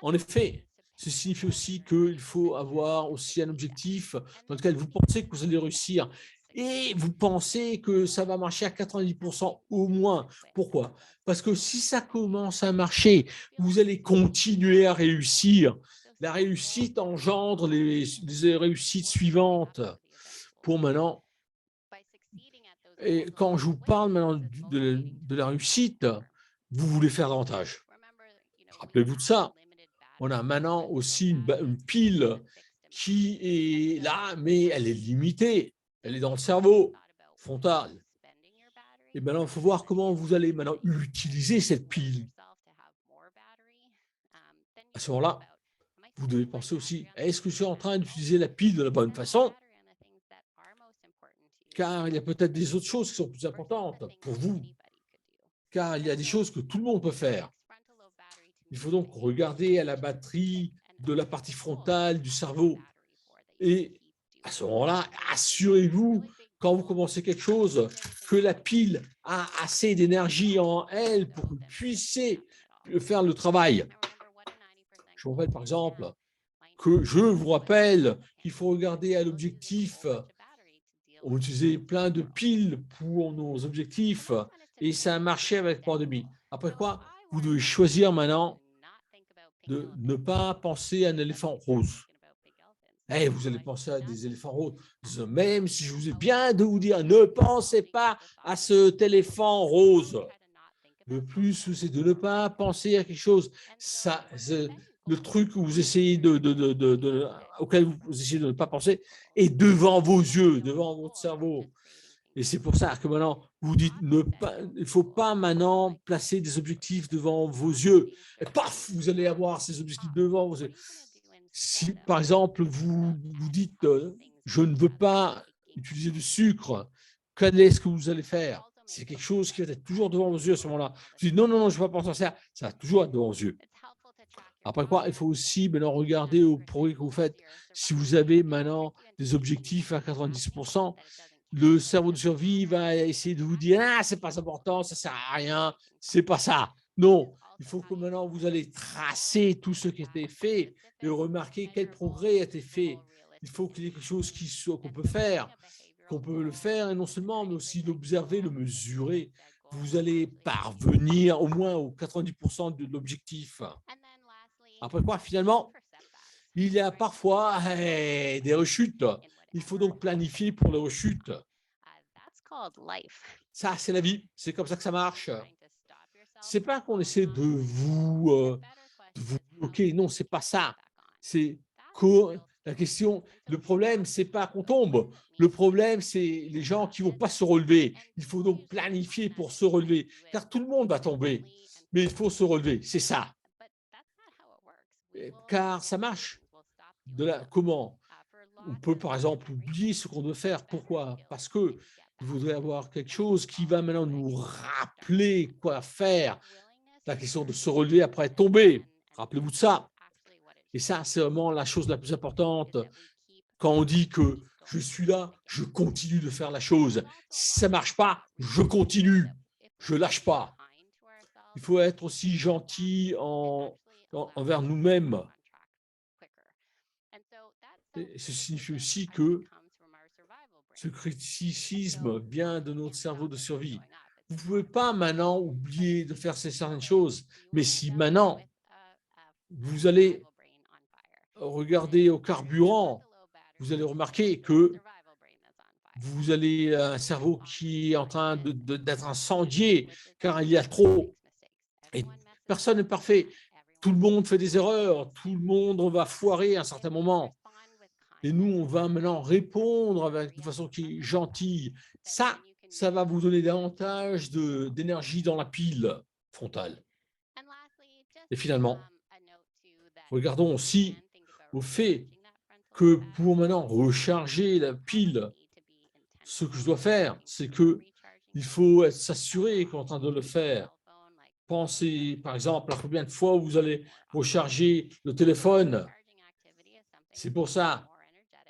En effet, ce signifie aussi qu'il faut avoir aussi un objectif dans lequel vous pensez que vous allez réussir et vous pensez que ça va marcher à 90% au moins. Pourquoi? Parce que si ça commence à marcher, vous allez continuer à réussir. La réussite engendre les réussites suivantes. Pour maintenant, et quand je vous parle maintenant de la réussite, vous voulez faire davantage. Rappelez-vous de ça. On a maintenant aussi une pile qui est là, mais elle est limitée. Elle est dans le cerveau frontal. Et maintenant, il faut voir comment vous allez maintenant utiliser cette pile. À ce moment-là, vous devez penser aussi, est-ce que je suis en train d'utiliser la pile de la bonne façon? Car il y a peut-être des autres choses qui sont plus importantes pour vous, car il y a des choses que tout le monde peut faire. Il faut donc regarder à la batterie de la partie frontale du cerveau. Et à ce moment-là, assurez-vous, quand vous commencez quelque chose, que la pile a assez d'énergie en elle pour que vous puissiez faire le travail. Je vous rappelle par exemple que je vous rappelle qu'il faut regarder à l'objectif. On va utiliser plein de piles pour nos objectifs et ça a marché avec la pandémie. Après quoi, vous devez choisir maintenant de ne pas penser à un éléphant rose. Vous allez penser à des éléphants roses. Même si je vous ai bien de vous dire, ne pensez pas à cet éléphant rose. Le plus, c'est de ne pas penser à quelque chose. Ça, le truc que vous essayez auquel vous essayez de ne pas penser est devant vos yeux, devant votre cerveau. Et c'est pour ça que maintenant, vous dites, il ne faut pas maintenant placer des objectifs devant vos yeux. Et paf, vous allez avoir ces objectifs devant vos yeux. Si, par exemple, vous dites, je ne veux pas utiliser du sucre, qu'est-ce que vous allez faire? C'est quelque chose qui va être toujours devant vos yeux à ce moment-là. Je dis, non, non, non, je ne vais pas penser à ça. Ça va toujours être devant vos yeux. Après quoi, il faut aussi maintenant regarder au progrès que vous faites. Si vous avez maintenant des objectifs à 90%, le cerveau de survie va essayer de vous dire « Ah, c'est pas important, ça sert à rien, c'est pas ça. » Non, il faut que maintenant vous allez tracer tout ce qui a été fait et remarquer quel progrès a été fait. Il faut qu'il y ait quelque chose qu'on peut faire, qu'on peut le faire et non seulement, mais aussi l'observer, le mesurer. Vous allez parvenir au moins aux 90% de l'objectif. Après quoi, finalement, il y a parfois des rechutes. Il faut donc planifier pour les rechutes. Ça, c'est la vie. C'est comme ça que ça marche. C'est pas qu'on essaie de vous bloquer. Non, c'est pas ça. C'est la question. Le problème, c'est pas qu'on tombe. Le problème, c'est les gens qui vont pas se relever. Il faut donc planifier pour se relever, car tout le monde va tomber. Mais il faut se relever. C'est ça. Car ça marche. Comment? On peut, par exemple, oublier ce qu'on doit faire. Pourquoi? Parce que vous voudrez avoir quelque chose qui va maintenant nous rappeler quoi faire. La question de se relever après être tombé. Rappelez-vous de ça. Et ça, c'est vraiment la chose la plus importante. Quand on dit que je suis là, je continue de faire la chose. Si ça ne marche pas, je continue. Je ne lâche pas. Il faut être aussi gentil envers nous-mêmes. Et ce signifie aussi que ce criticisme vient de notre cerveau de survie. Vous ne pouvez pas maintenant oublier de faire certaines choses, mais si maintenant vous allez regarder au carburant, vous allez remarquer que vous avez un cerveau qui est en train d'être incendié car il y a trop. Et personne n'est parfait. Tout le monde fait des erreurs, tout le monde va foirer à un certain moment. Et nous, on va maintenant répondre de façon qui est gentille. Ça va vous donner davantage d'énergie dans la pile frontale. Et finalement, regardons aussi au fait que pour maintenant recharger la pile, ce que je dois faire, c'est qu'il faut s'assurer qu'on est en train de le faire. Pensez, par exemple, à combien de fois vous allez recharger le téléphone. C'est pour ça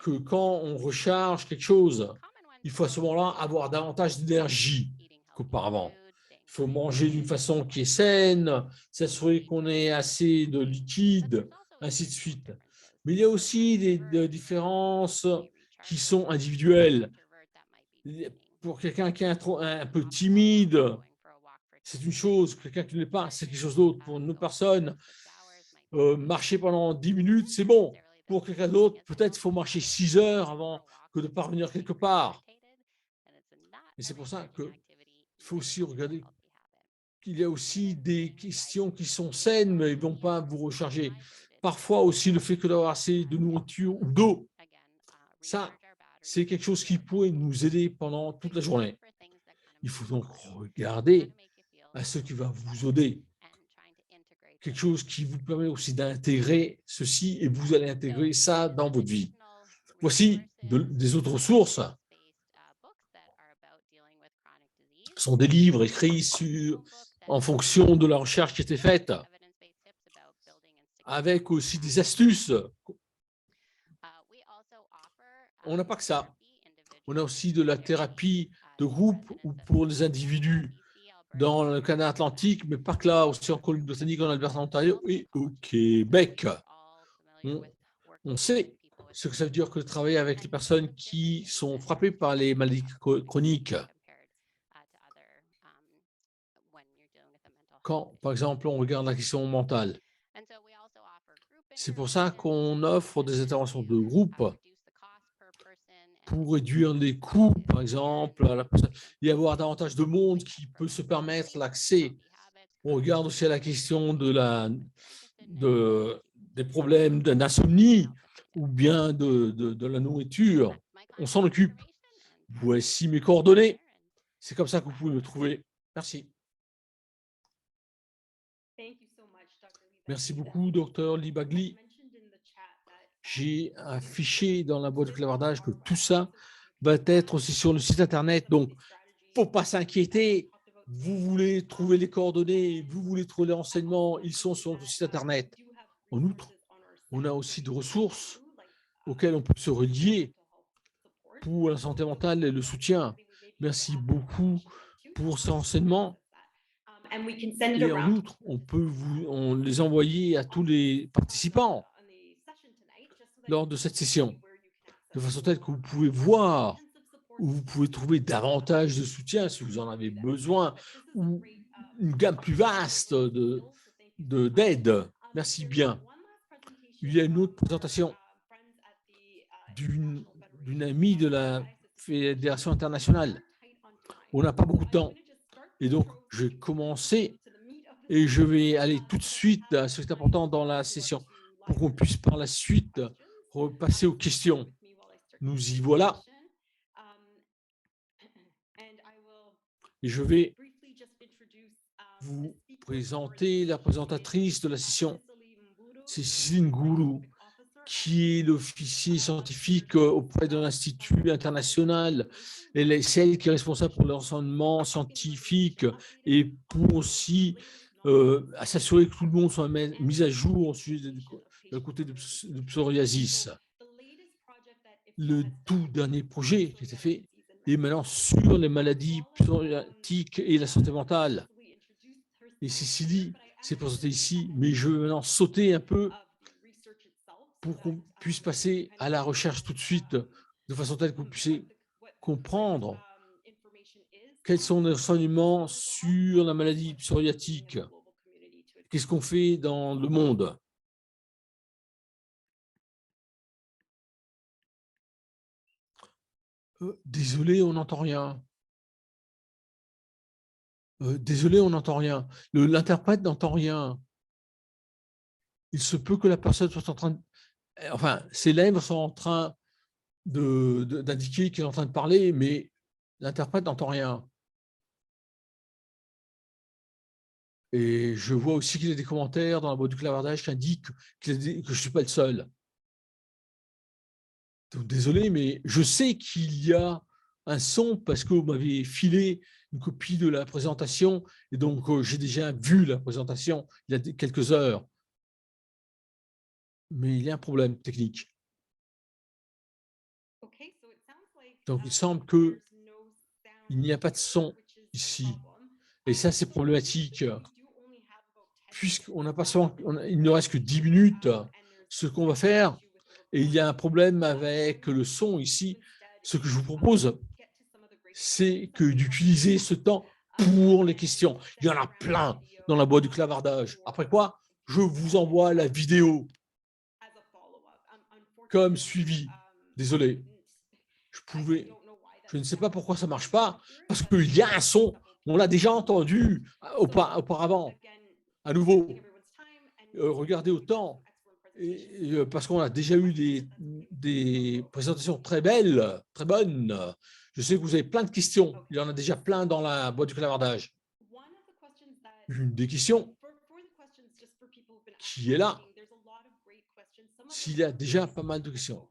que quand on recharge quelque chose, il faut à ce moment-là avoir davantage d'énergie qu'auparavant. Il faut manger d'une façon qui est saine, s'assurer qu'on ait assez de liquide, ainsi de suite. Mais il y a aussi des différences qui sont individuelles. Pour quelqu'un qui est un peu timide, c'est une chose. Quelqu'un qui ne l'est pas, c'est quelque chose d'autre. Pour une personne, marcher pendant 10 minutes, c'est bon. Pour quelqu'un d'autre, peut-être il faut marcher 6 heures avant que de parvenir quelque part. Et c'est pour ça qu'il faut aussi regarder qu'il y a aussi des questions qui sont saines, mais ils ne vont pas vous recharger. Parfois aussi, le fait que d'avoir assez de nourriture ou d'eau, ça, c'est quelque chose qui pourrait nous aider pendant toute la journée. Il faut donc regarder à ce qui va vous aider. Quelque chose qui vous permet aussi d'intégrer ceci et vous allez intégrer ça dans votre vie. Voici des autres sources. Ce sont des livres écrits en fonction de la recherche qui a été faite, avec aussi des astuces. On n'a pas que ça. On a aussi de la thérapie de groupe ou pour les individus dans le Canada Atlantique, mais pas que là, aussi en Colombie-Britannique, en Alberta-Ontario et au Québec. On sait ce que ça veut dire que de travailler avec les personnes qui sont frappées par les maladies chroniques. Quand, par exemple, on regarde la question mentale. C'est pour ça qu'on offre des interventions de groupe pour réduire les coûts, par exemple, et avoir davantage de monde qui peut se permettre l'accès. On regarde aussi à la question des problèmes d'insomnie ou bien de la nourriture. On s'en occupe. Voici mes coordonnées. C'est comme ça que vous pouvez me trouver. Merci. Merci beaucoup, Dr. Libagli. J'ai affiché dans la boîte de clavardage que tout ça va être aussi sur le site Internet. Donc, il ne faut pas s'inquiéter. Vous voulez trouver les coordonnées, vous voulez trouver les renseignements, ils sont sur le site Internet. En outre, on a aussi des ressources auxquelles on peut se relier pour la santé mentale et le soutien. Merci beaucoup pour ces renseignements. Et en outre, on peut les envoyer à tous les participants lors de cette session, de façon telle que vous pouvez voir où vous pouvez trouver davantage de soutien si vous en avez besoin, ou une gamme plus vaste d'aide. Merci bien. Il y a une autre présentation d'une amie de la Fédération internationale. On n'a pas beaucoup de temps. Et donc, je vais commencer et je vais aller tout de suite à ce qui est important dans la session pour qu'on puisse par la suite repasser aux questions. Nous y voilà. Et je vais vous présenter la présentatrice de la session. C'est Céline Gourou, qui est l'officier scientifique auprès de l'Institut international. Elle est celle qui est responsable pour l'enseignement scientifique et pour aussi s'assurer que tout le monde soit mis à jour au sujet de côté de psoriasis. Le tout dernier projet qui a été fait est maintenant sur les maladies psoriatiques et la santé mentale. Et Cécilie s'est présentée ici, mais je vais maintenant sauter un peu pour qu'on puisse passer à la recherche tout de suite, de façon telle que vous puissiez comprendre quels sont les renseignements sur la maladie psoriatique. Qu'est-ce qu'on fait dans le monde? Désolé, on n'entend rien. Désolé, on n'entend rien. L'interprète n'entend rien. Il se peut que la personne soit en train de... Enfin, ses lèvres sont en train d'indiquer qu'il est en train de parler, mais l'interprète n'entend rien. Et je vois aussi qu'il y a des commentaires dans la boîte du clavardage qui indiquent que je ne suis pas le seul. Donc, désolé, mais je sais qu'il y a un son parce que vous m'avez filé une copie de la présentation et donc j'ai déjà vu la présentation il y a quelques heures. Mais il y a un problème technique. Donc, il semble qu'il n'y a pas de son ici. Et ça, c'est problématique, puisqu'on n'a pas souvent, il ne reste que 10 minutes. Ce qu'on va faire, et il y a un problème avec le son ici, ce que je vous propose, c'est que d'utiliser ce temps pour les questions. Il y en a plein dans la boîte du clavardage. Après quoi, je vous envoie la vidéo comme suivi. Désolé, je ne sais pas pourquoi ça ne marche pas, parce qu'il y a un son, on l'a déjà entendu auparavant. À nouveau, regardez au temps, parce qu'on a déjà eu des présentations très belles, très bonnes. Je sais que vous avez plein de questions, il y en a déjà plein dans la boîte du clavardage. Une des questions qui est là, s'il y a déjà pas mal de questions,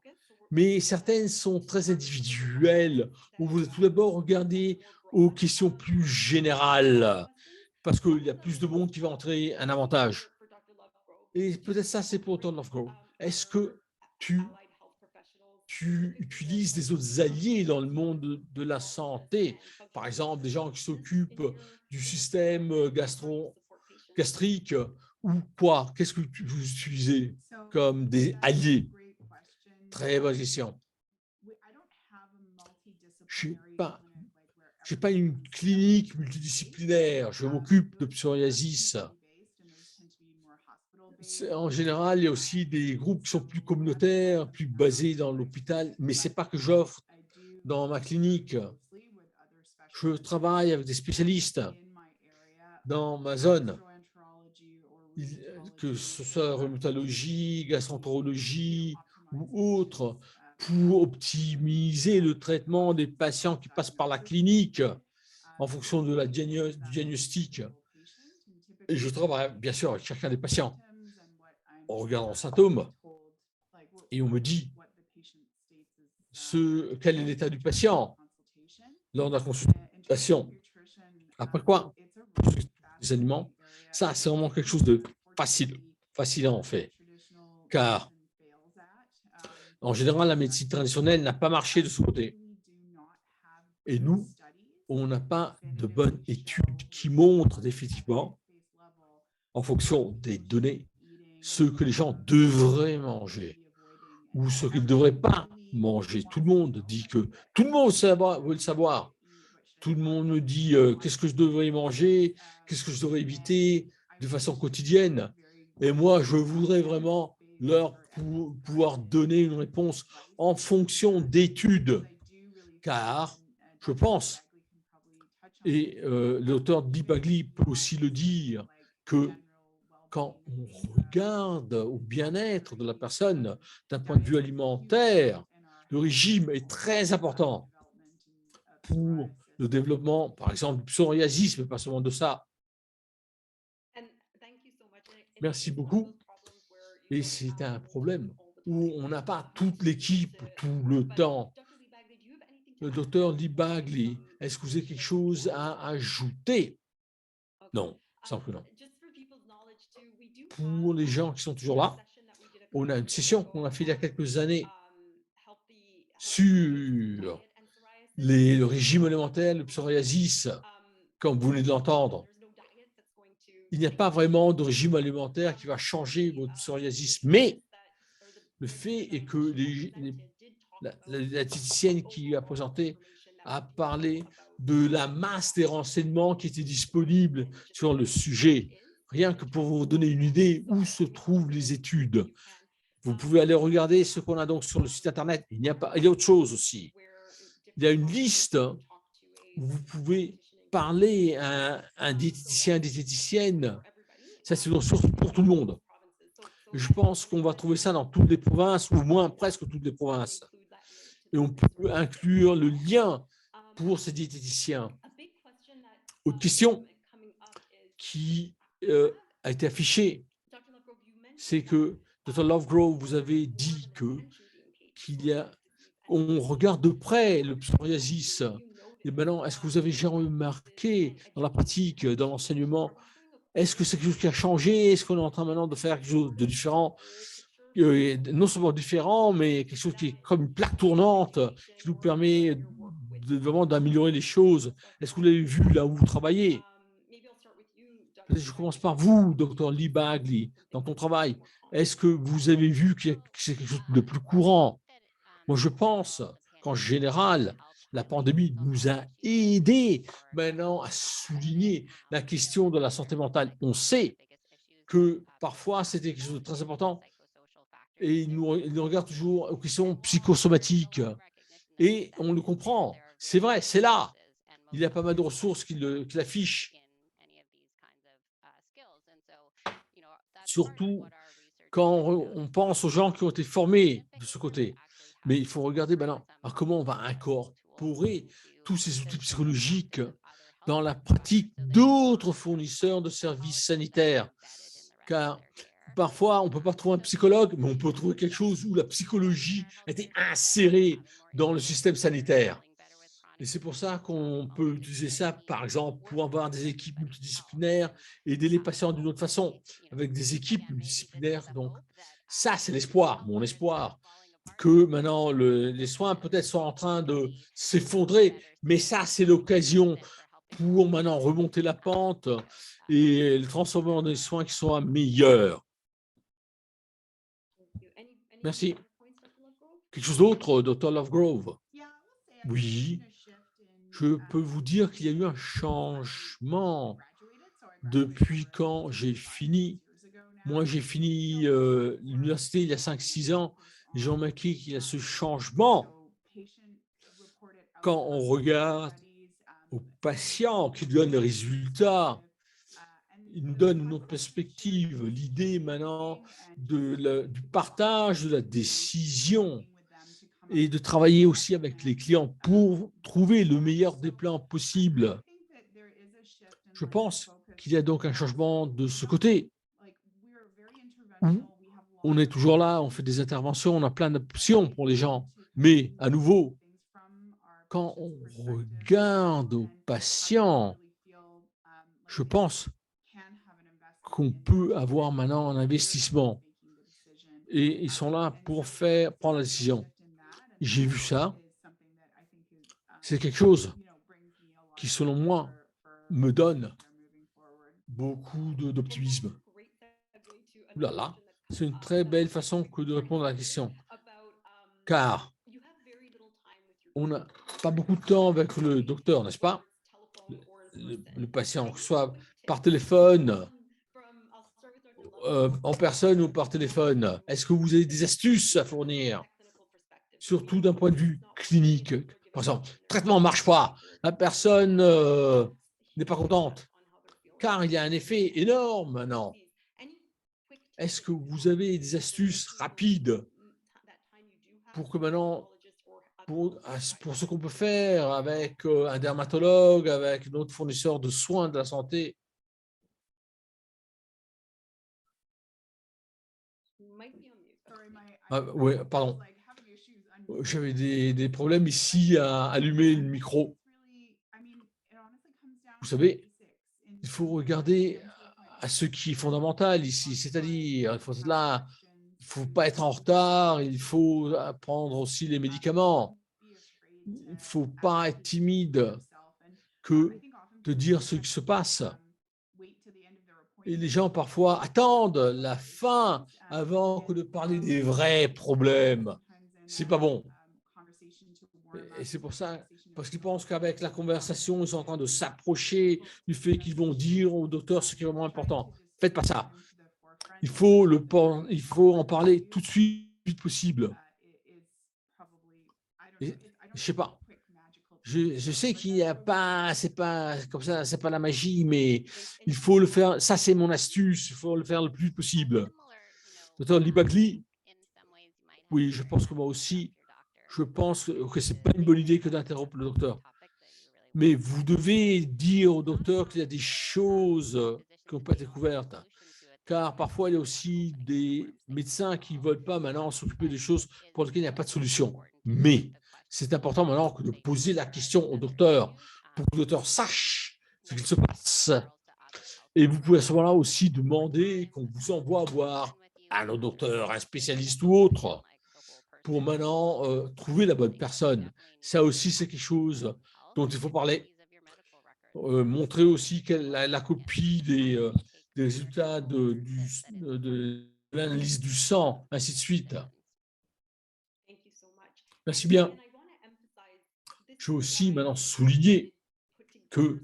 mais certaines sont très individuelles, où vous tout d'abord regardez aux questions plus générales, parce qu'il y a plus de monde qui va entrer un avantage. Et peut-être ça, c'est pour Dr. Lovegrove. Est-ce que tu utilises des autres alliés dans le monde de la santé, par exemple des gens qui s'occupent du système gastrique ou quoi? Qu'est-ce que vous utilisez comme des alliés? Très bonne question. Je n'ai pas une clinique multidisciplinaire, je m'occupe de psoriasis. En général, il y a aussi des groupes qui sont plus communautaires, plus basés dans l'hôpital, mais ce n'est pas que j'offre dans ma clinique. Je travaille avec des spécialistes dans ma zone, que ce soit rhumatologie, gastroentérologie ou autre, pour optimiser le traitement des patients qui passent par la clinique en fonction de du diagnostic. Et je travaille bien sûr avec chacun des patients en regardant les symptômes et on me dit quel est l'état du patient lors de la consultation. Après quoi, les aliments, ça c'est vraiment quelque chose de facile en fait, car en général la médecine traditionnelle n'a pas marché de ce côté. Et nous, on n'a pas de bonnes études qui montrent définitivement, en fonction des données, ce que les gens devraient manger ou ce qu'ils ne devraient pas manger. Tout le monde dit que tout le monde veut le savoir. Tout le monde me dit qu'est-ce que je devrais manger, qu'est-ce que je devrais éviter de façon quotidienne. Et moi, je voudrais vraiment leur pouvoir donner une réponse en fonction d'études, car je pense, et l'auteur de Bagley peut aussi le dire, que quand on regarde au bien-être de la personne d'un point de vue alimentaire, le régime est très important pour le développement, par exemple, du psoriasis, mais pas seulement de ça. Merci beaucoup. Et c'est un problème où on n'a pas toute l'équipe tout le temps. Le docteur Lee Bagley, est-ce que vous avez quelque chose à ajouter? Non, sans que non. Pour les gens qui sont toujours là, on a une session qu'on a fait il y a quelques années sur le régime alimentaire, le psoriasis, comme vous venez de l'entendre. Il n'y a pas vraiment de régime alimentaire qui va changer votre psoriasis, mais le fait est que la diététicienne qui a présenté a parlé de la masse des renseignements qui étaient disponibles sur le sujet. Rien que pour vous donner une idée où se trouvent les études. Vous pouvez aller regarder ce qu'on a donc sur le site Internet. Il y a autre chose aussi. Il y a une liste où vous pouvez parler à un diététicien, diététicienne. Ça, c'est une ressource pour tout le monde. Je pense qu'on va trouver ça dans toutes les provinces, ou au moins presque toutes les provinces. Et on peut inclure le lien pour ces diététiciens. Autre question qui a été affichée, c'est que, Dr. Lovegrove, vous avez dit on regarde de près le psoriasis. Et maintenant, est-ce que vous avez déjà remarqué dans la pratique, dans l'enseignement, est-ce que c'est quelque chose qui a changé? Est-ce qu'on est en train maintenant de faire quelque chose de différent? non seulement différent, mais quelque chose qui est comme une plaque tournante qui nous permet vraiment d'améliorer les choses. Est-ce que vous l'avez vu là où vous travaillez? Peut-être je commence par vous, docteur Lee Bagley, dans ton travail. Est-ce que vous avez vu que c'est quelque chose de plus courant? Moi, je pense qu'en général, la pandémie nous a aidés maintenant à souligner la question de la santé mentale. On sait que parfois, c'était quelque chose de très important et ils nous regardent toujours aux questions psychosomatiques. Et on le comprend. C'est vrai, c'est là. Il y a pas mal de ressources qui l'affichent. Surtout quand on pense aux gens qui ont été formés de ce côté. Mais il faut regarder maintenant comment on va incorporer tous ces outils psychologiques dans la pratique d'autres fournisseurs de services sanitaires. Car parfois, on ne peut pas trouver un psychologue, mais on peut trouver quelque chose où la psychologie a été insérée dans le système sanitaire. Et c'est pour ça qu'on peut utiliser ça, par exemple, pour avoir des équipes multidisciplinaires, aider les patients d'une autre façon, avec des équipes multidisciplinaires. Donc, ça, c'est l'espoir, mon espoir, que maintenant, les soins peut-être sont en train de s'effondrer, mais ça, c'est l'occasion pour maintenant remonter la pente et le transformer en des soins qui soient meilleurs. Merci. Quelque chose d'autre, Dr. Lovegrove? Oui, je peux vous dire qu'il y a eu un changement depuis quand j'ai fini. Moi, j'ai fini l'université il y a 5-6 ans. J'ai remarqué qu'il y a ce changement quand on regarde aux patients qui donnent les résultats. Il nous donne une autre perspective, l'idée maintenant du partage de la décision et de travailler aussi avec les clients pour trouver le meilleur des plans possible. Je pense qu'il y a donc un changement de ce côté. On est toujours là, on fait des interventions, on a plein d'options pour les gens. Mais à nouveau, quand on regarde aux patients, je pense qu'on peut avoir maintenant un investissement. Et ils sont là pour prendre la décision. J'ai vu ça. C'est quelque chose qui, selon moi, me donne beaucoup d'optimisme. Ouh là là, c'est une très belle façon que de répondre à la question. Car on n'a pas beaucoup de temps avec le docteur, n'est-ce pas? Le patient, que ce soit par téléphone, en personne ou par téléphone. Est-ce que vous avez des astuces à fournir? Surtout d'un point de vue clinique. Par exemple, le traitement ne marche pas, la personne n'est pas contente, car il y a un effet énorme maintenant. Est-ce que vous avez des astuces rapides pour que maintenant, pour ce qu'on peut faire avec un dermatologue, avec notre fournisseur de soins de la santé? Oui, pardon. J'avais des problèmes ici à allumer le micro. Vous savez, il faut regarder à ce qui est fondamental ici, c'est-à-dire, il faut être là, il ne faut pas être en retard, il faut prendre aussi les médicaments. Il ne faut pas être timide que de dire ce qui se passe. Et les gens, parfois, attendent la fin avant que de parler des vrais problèmes. Ce n'est pas bon. Et c'est pour ça, parce qu'ils pensent qu'avec la conversation, ils sont en train de s'approcher du fait qu'ils vont dire au docteur ce qui est vraiment important. Faites pas ça. Il faut en parler tout de suite possible. Et, je sais pas. Je sais qu'il n'y a pas, c'est pas comme ça, c'est pas la magie, mais il faut le faire. Ça, c'est mon astuce. Il faut le faire le plus vite possible. Docteur Libagli, oui, je pense que moi aussi, je pense que ce n'est pas une bonne idée que d'interrompre le docteur. Mais vous devez dire au docteur qu'il y a des choses qui n'ont pas été couvertes. Car parfois, il y a aussi des médecins qui ne veulent pas maintenant s'occuper des choses pour lesquelles il n'y a pas de solution. Mais c'est important maintenant de poser la question au docteur pour que le docteur sache ce qu'il se passe. Et vous pouvez à ce moment-là aussi demander qu'on vous envoie voir un autre docteur, un spécialiste ou autre, pour maintenant trouver la bonne personne. Ça aussi, c'est quelque chose dont il faut parler. Montrer aussi la copie des résultats de l'analyse du sang, ainsi de suite. Merci bien. Je veux aussi maintenant souligner que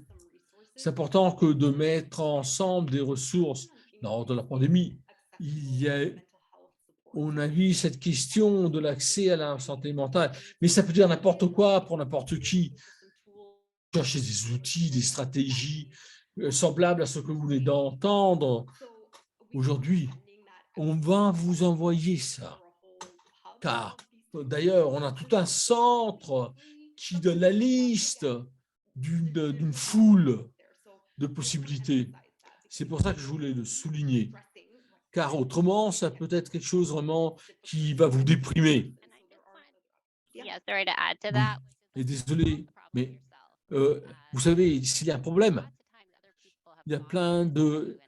c'est important que de mettre ensemble des ressources. Lors de la pandémie, on a vu cette question de l'accès à la santé mentale, mais ça peut dire n'importe quoi pour n'importe qui. Chercher des outils, des stratégies semblables à ce que vous venez d'entendre aujourd'hui. On va vous envoyer ça, car d'ailleurs, on a tout un centre qui donne la liste d'une foule de possibilités. C'est pour ça que je voulais le souligner, car autrement, ça peut être quelque chose vraiment qui va vous déprimer. Oui. Et désolé, mais vous savez, s'il y a un problème, il y a plein de...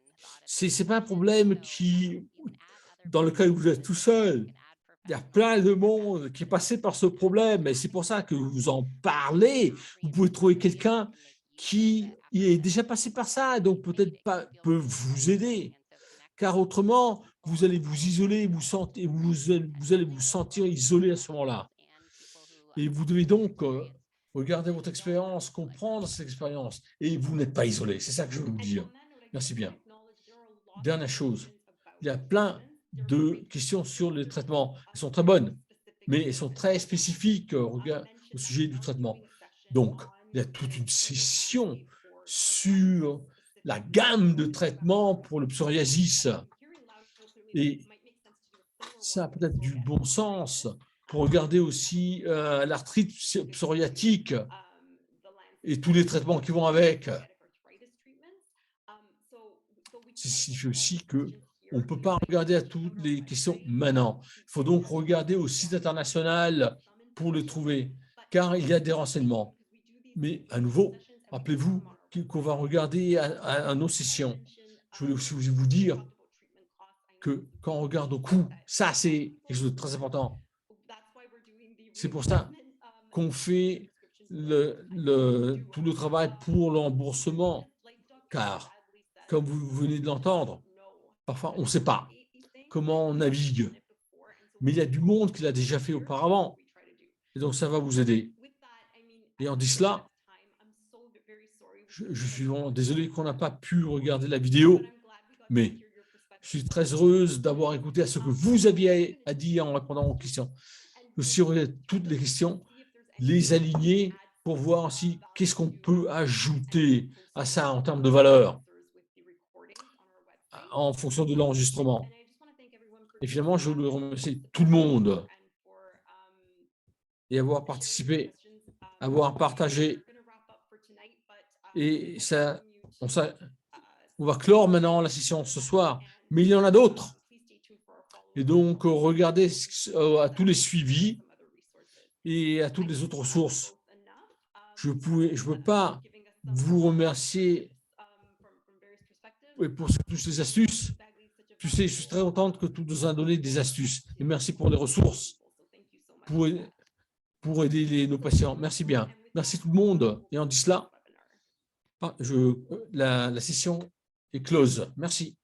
C'est pas un problème dans lequel vous êtes tout seul. Il y a plein de monde qui est passé par ce problème, et c'est pour ça que vous en parlez. Vous pouvez trouver quelqu'un qui est déjà passé par ça, donc peut-être peut vous aider. Car autrement, vous allez vous isoler, vous allez vous sentir isolé à ce moment-là. Et vous devez donc regarder votre expérience, comprendre cette expérience, et vous n'êtes pas isolé. C'est ça que je veux vous dire. Merci bien. Dernière chose, il y a plein de questions sur les traitements. Elles sont très bonnes, mais elles sont très spécifiques au sujet du traitement. Donc, il y a toute une session sur la gamme de traitements pour le psoriasis. Et ça a peut-être du bon sens pour regarder aussi l'arthrite psoriatique et tous les traitements qui vont avec. Ça signifie aussi qu'on ne peut pas regarder à toutes les questions maintenant. Il faut donc regarder au site international pour les trouver, car il y a des renseignements. Mais à nouveau, rappelez-vous qu'on va regarder à nos sessions. Je voulais aussi vous dire que quand on regarde au coût, ça c'est quelque chose de très important. C'est pour ça qu'on fait tout le travail pour le remboursement, car, comme vous venez de l'entendre, parfois on ne sait pas comment on navigue, mais il y a du monde qui l'a déjà fait auparavant, et donc ça va vous aider. Et en dit cela, je suis vraiment désolé qu'on n'a pas pu regarder la vidéo, mais je suis très heureuse d'avoir écouté à ce que vous aviez à dire en répondant aux questions. Aussi, toutes les questions, les aligner pour voir aussi qu'est-ce qu'on peut ajouter à ça en termes de valeur en fonction de l'enregistrement. Et finalement, je voulais remercier tout le monde et avoir participé, avoir partagé. Et ça, on va clore maintenant la session ce soir, mais il y en a d'autres. Et donc, regardez à tous les suivis et à toutes les autres ressources. Je ne peux pas vous remercier pour toutes ces astuces. Tu sais, je suis très contente que tu nous as donné des astuces. Et merci pour les ressources, pour aider nos patients. Merci bien. Merci tout le monde. Et en dit cela, la session est close. Merci.